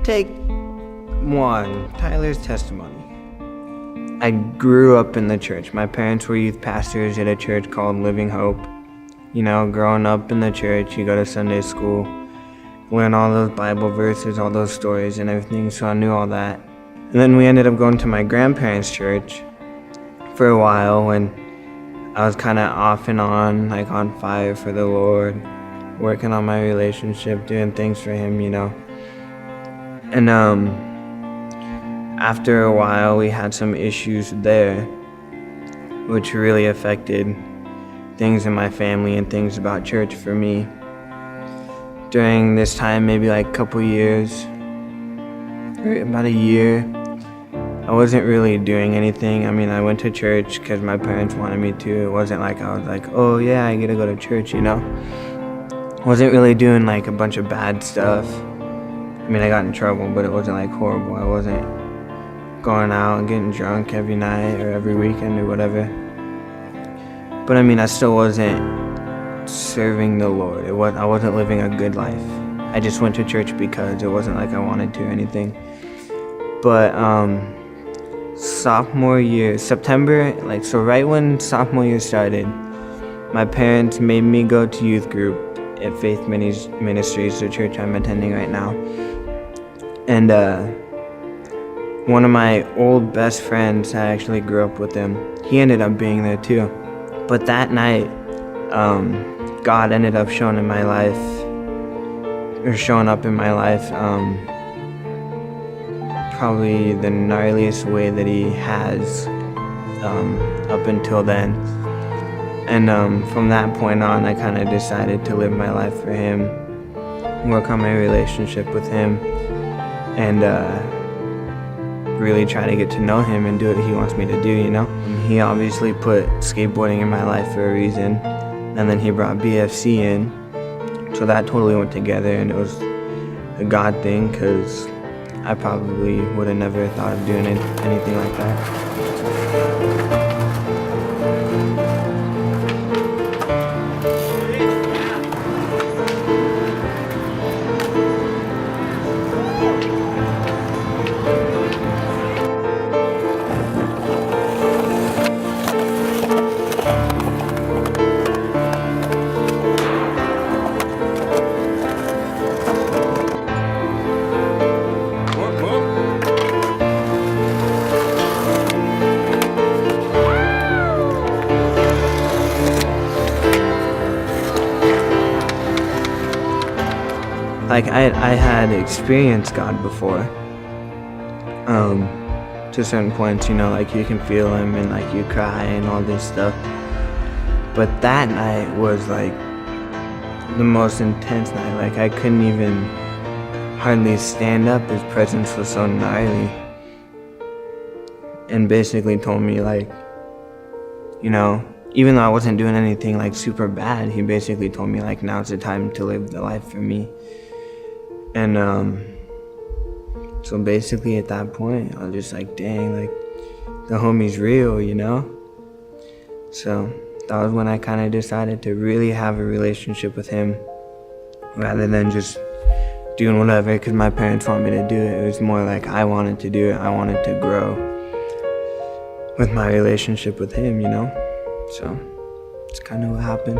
take one, Tyler's testimony. I grew up in the church. My parents were youth pastors at a church called Living Hope. You know, growing up in the church, you go to Sunday school, learn all those Bible verses, all those stories and everything, so I knew all that. And then we ended up going to my grandparents' church for a while when I was kind of off and on, like on fire for the Lord, working on my relationship, doing things for Him, you know. And after a while, we had some issues there, which really affected things in my family and things about church for me. During this time, maybe like a couple years, or about a year, I wasn't really doing anything. I mean, I went to church because my parents wanted me to. It wasn't like I was like, oh yeah, I get to go to church, you know? I wasn't really doing like a bunch of bad stuff. I mean, I got in trouble, but it wasn't like horrible. I wasn't going out and getting drunk every night or every weekend or whatever. But I mean, I still wasn't serving the Lord. I wasn't living a good life. I just went to church because it wasn't like I wanted to or anything. But sophomore year, September, like so right when sophomore year started, my parents made me go to youth group at Faith Ministries, the church I'm attending right now. And one of my old best friends, I actually grew up with him, he ended up being there too. But that night, God ended up showing up in my life, probably the gnarliest way that He has up until then. And from that point on, I kind of decided to live my life for Him, work on my relationship with Him, and really try to get to know Him and do what He wants me to do, you know? He obviously put skateboarding in my life for a reason, and then He brought BFC in, so that totally went together, and it was a God thing, because I probably would have never thought of doing anything like that. Like, I had experienced God before, to certain points, you know, like you can feel Him and like you cry and all this stuff. But that night was like the most intense night. Like, I couldn't even hardly stand up. His presence was so gnarly. And basically told me, like, you know, even though I wasn't doing anything like super bad, He basically told me, like, now's the time to live the life for me. And so basically at that point, I was just like, dang, like, the homie's real, you know? So that was when I kind of decided to really have a relationship with Him, rather than just doing whatever because my parents want me to do it. It was more like I wanted to do it. I wanted to grow with my relationship with Him, you know? So it's kind of what happened.